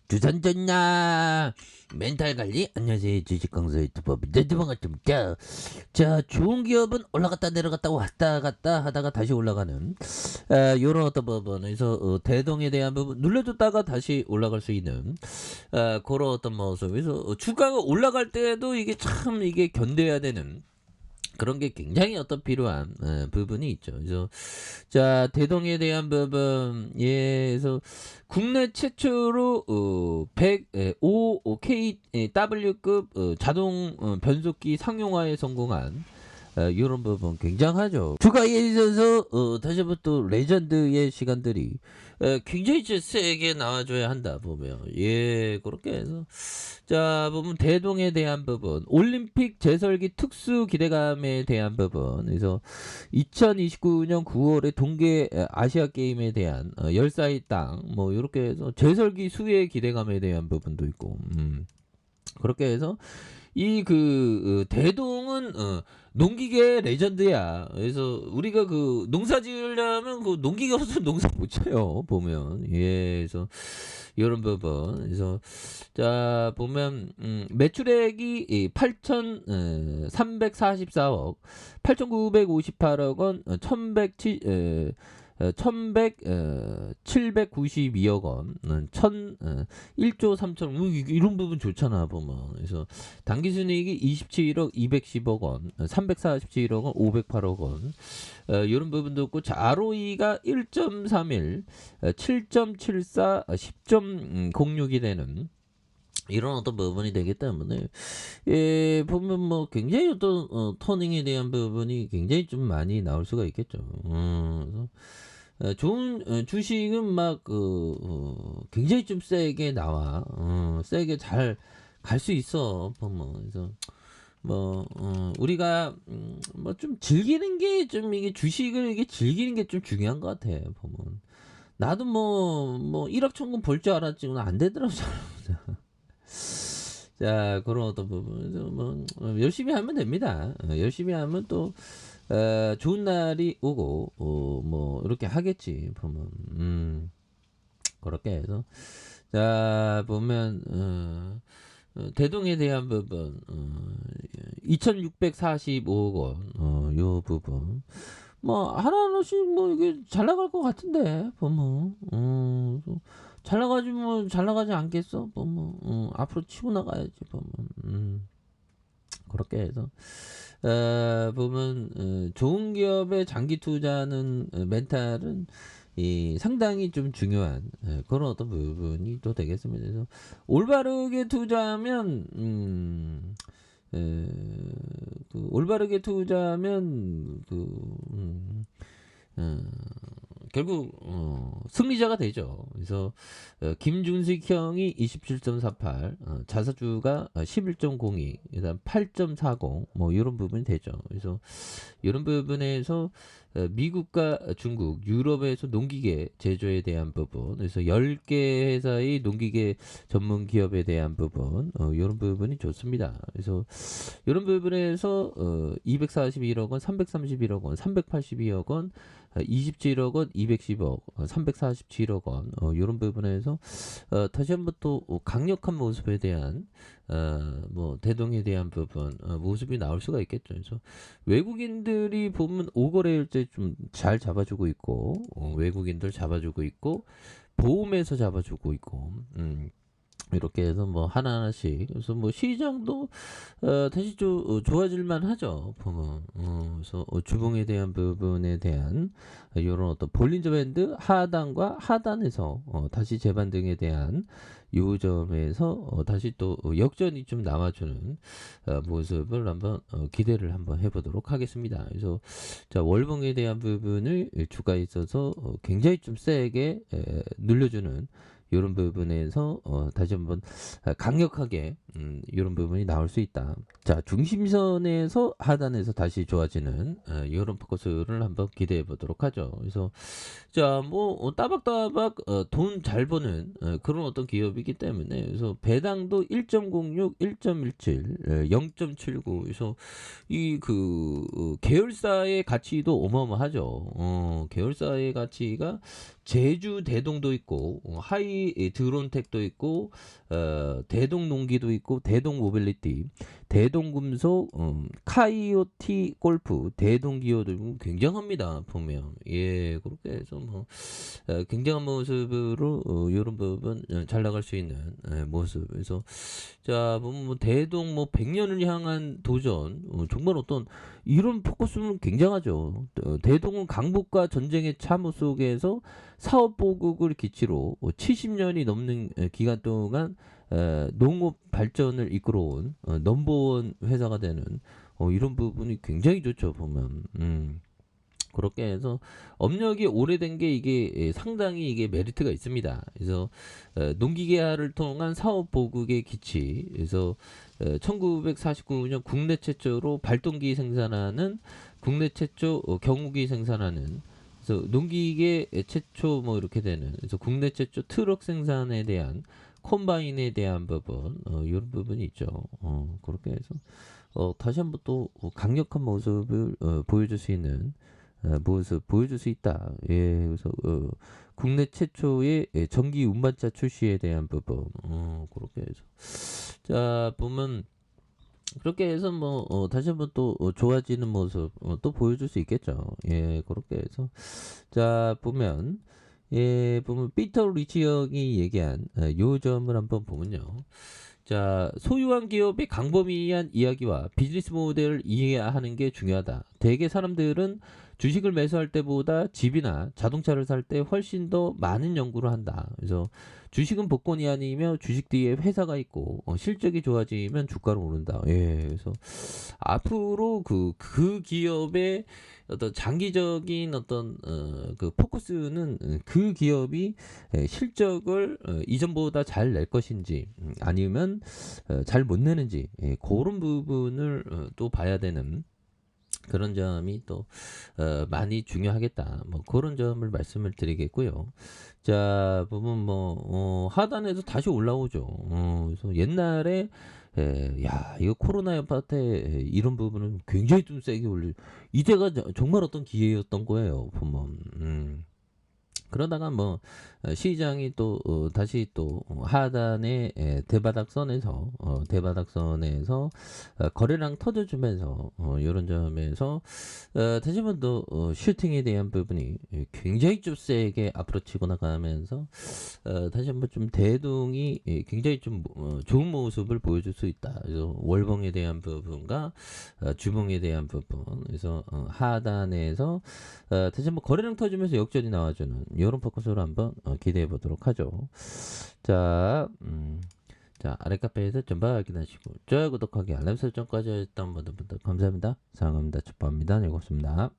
주선전나 멘탈 관리 안녕하세요 주식강사 유튜버 반갑습니다. 자, 좋은 기업은 올라갔다 내려갔다 왔다 갔다 하다가 다시 올라가는 요런 어떤 부분에서 대동에 대한 부분 눌러줬다가 다시 올라갈 수 있는 그런 어떤 모습에서 주가가 올라갈 때도 이게 참 이게 견뎌야 되는 그런 게 굉장히 어떤 필요한 부분이 있죠. 그래서 자, 대동에 대한 부분 예에서 국내 최초로 105 KW급 자동 변속기 상용화에 성공한 이런 부분 굉장하죠. 주가에 있어서 다시 한번 또 레전드의 시간들이 굉장히 세게 나와줘야 한다 보면 예 그렇게 해서 자 보면 대동에 대한 부분 올림픽 재설기 특수 기대감에 대한 부분 그래서 2029년 9월에 동계 아시아 게임에 대한 열사의 땅 뭐 이렇게 해서 재설기 수의 기대감에 대한 부분도 있고 그렇게 해서 이 대동은 농기계 레전드야. 그래서 우리가 농사 지으려면 농기계 없으면 농사 못 지어요. 보면 예, 그래서 이런 부분. 그래서 자 보면 매출액이 8,344억, 8,958억 원, 792억 원, 1조 3천 이런 부분 좋잖아 보면. 그래서 당기순이익이 27억 210억 원, 347억 원, 508억 원. 이런 부분도 있고 자, ROE가 1.31, 7.74, 10.06이 되는 이런 어떤 부분이 되기 때문에 예, 보면 뭐 굉장히 어떤 터닝에 대한 부분이 굉장히 좀 많이 나올 수가 있겠죠. 그래서 좋은 주식은 막 굉장히 좀 세게 나와. 세게 잘 갈 수 있어. 보면 그래서 뭐 우리가 뭐 좀 즐기는 게 좀 이게 주식을 이게 즐기는 게 좀 중요한 것 같아. 보면 나도 뭐 1억 천금 벌 줄 알았지 안 되더라고. 자 그런 어떤 부분에서 뭐 열심히 하면 됩니다. 열심히 하면 또 좋은 날이 오고 뭐 이렇게 하겠지 보면 그렇게 해서 자 보면 대동에 대한 부분 2,645억 원 요 부분 뭐 하나하나씩 뭐 이게 잘 나갈 것 같은데 보면 잘 나가지 뭐 잘 나가지 않겠어 보면 앞으로 치고 나가야지 보면 그렇게 해서 보면 좋은 기업의 장기 투자는 멘탈은 상당히 좀 중요한 그런 어떤 부분이 또 되겠습니다. 그래서 올바르게 투자하면 올바르게 투자하면 결국 승리자가 되죠. 그래서 김준식 형이 27.48, 자사주가 11.02, 그다음 8.40, 뭐 이런 부분이 되죠. 그래서 이런 부분에서 미국과 중국, 유럽에서 농기계 제조에 대한 부분, 그래서 10개 회사의 농기계 전문 기업에 대한 부분, 이런 부분이 좋습니다. 그래서 이런 부분에서 241억 원, 331억 원, 382억 원, 27억 원, 210억, 347억 원, 이런 부분에서 다시 한번 또 강력한 모습에 대한 뭐 대동에 대한 부분 모습이 나올 수가 있겠죠. 그래서 외국인들이 보면 오거래일제 좀 잘 잡아주고 있고 외국인들 잡아주고 있고 보험에서 잡아주고 있고 이렇게 해서 뭐 하나하나씩 그래서 뭐 시장도 다시 좀 좋아질만 하죠 보면 그래서 주봉에 대한 부분에 대한 이런 어떤 볼린저 밴드 하단과 하단에서 다시 재반등에 대한 요점에서 다시 또 역전이 좀 나와주는 모습을 한번 기대를 한번 해보도록 하겠습니다. 그래서 자 월봉에 대한 부분을 주가에 있어서 굉장히 좀 세게 눌려주는 이런 부분에서 다시 한번 강력하게 이런 부분이 나올 수 있다. 자 중심선에서 하단에서 다시 좋아지는 이런 포커스를 한번 기대해 보도록 하죠. 그래서 자 뭐 따박따박 돈 잘 버는 그런 어떤 기업이기 때문에 그래서 배당도 1.06, 1.17, 0.79 그래서 이 계열사의 가치도 어마어마하죠. 계열사의 가치가 제주 대동도 있고 하이 LG 드론텍도 있고 대동농기도 있고 대동모빌리티, 대동금속, 카이오티 골프, 대동기어도 있고 굉장합니다. 보면 예 그렇게 해서 뭐 굉장한 모습으로 이런 부분 잘 나갈 수 있는 모습. 그래서 자 보면 뭐 대동 뭐 100년을 향한 도전 정말 어떤 이런 포커스는 굉장하죠. 대동은 강북과 전쟁의 참호 속에서 사업 보국을 기치로 70년이 넘는 기간 동안 농업 발전을 이끌어온 넘버원 회사가 되는 이런 부분이 굉장히 좋죠 보면. 그렇게 해서 업력이 오래된 게 이게 상당히 이게 메리트가 있습니다. 그래서 농기계화를 통한 사업 보국의 기치. 그래서 1949년 국내 최초로 발동기 생산하는 국내 최초 경우기 생산하는 그래서 농기계 최초 뭐 이렇게 되는 그래서 국내 최초 트럭 생산에 대한 콤바인에 대한 부분 이런 부분이 있죠. 그렇게 해서 다시 한번 또 강력한 모습을 보여줄 수 있는 모습 보여줄 수 있다. 예, 그래서 국내 최초의 전기 운반차 출시에 대한 부분 그렇게 해서 자 보면 그렇게 해서 뭐 다시 한번 또 좋아지는 모습 또 보여줄 수 있겠죠. 예, 그렇게 해서 자 보면 예 보면 피터 리치 형이 얘기한 요 점을 한번 보면요. 자, 소유한 기업의 광범위한 이야기와 비즈니스 모델을 이해하는 게 중요하다. 대개 사람들은 주식을 매수할 때보다 집이나 자동차를 살 때 훨씬 더 많은 연구를 한다. 그래서 주식은 복권이 아니며 주식 뒤에 회사가 있고 실적이 좋아지면 주가로 오른다. 예, 그래서 앞으로 그 기업의 어떤 장기적인 어떤 그 포커스는 그 기업이 실적을 이전보다 잘 낼 것인지 아니면 잘 못 내는지 그런 부분을 또 봐야 되는 그런 점이 또 많이 중요하겠다. 뭐 그런 점을 말씀을 드리겠고요. 자 보면 뭐 하단에서 다시 올라오죠. 그래서 옛날에 야 이거 코로나 여파 때 이런 부분은 굉장히 좀 세게 올리. 이때가 정말 어떤 기회였던 거예요. 보면. 그러다가 뭐 시장이 또 다시 또 하단에 대바닥선에서 대바닥선에서 거래량 터져주면서 이런 점에서 다시 한번 더 슈팅에 대한 부분이 굉장히 좀 세게 앞으로 치고 나가면서 다시 한번 좀 대동이 굉장히 좀 좋은 모습을 보여줄 수 있다. 그래서 월봉에 대한 부분과 주봉에 대한 부분 그래서 하단에서 다시 한번 거래량 터지면서 역전이 나와주는 이런 포커스로 한번 기대해 보도록 하죠. 자, 자 아래 카페에서 전방 확인하시고 좋아요 구독하기 알람 설정까지 했던 모든 분들 감사합니다. 사랑합니다. 축복합니다. 네, 고맙습니다.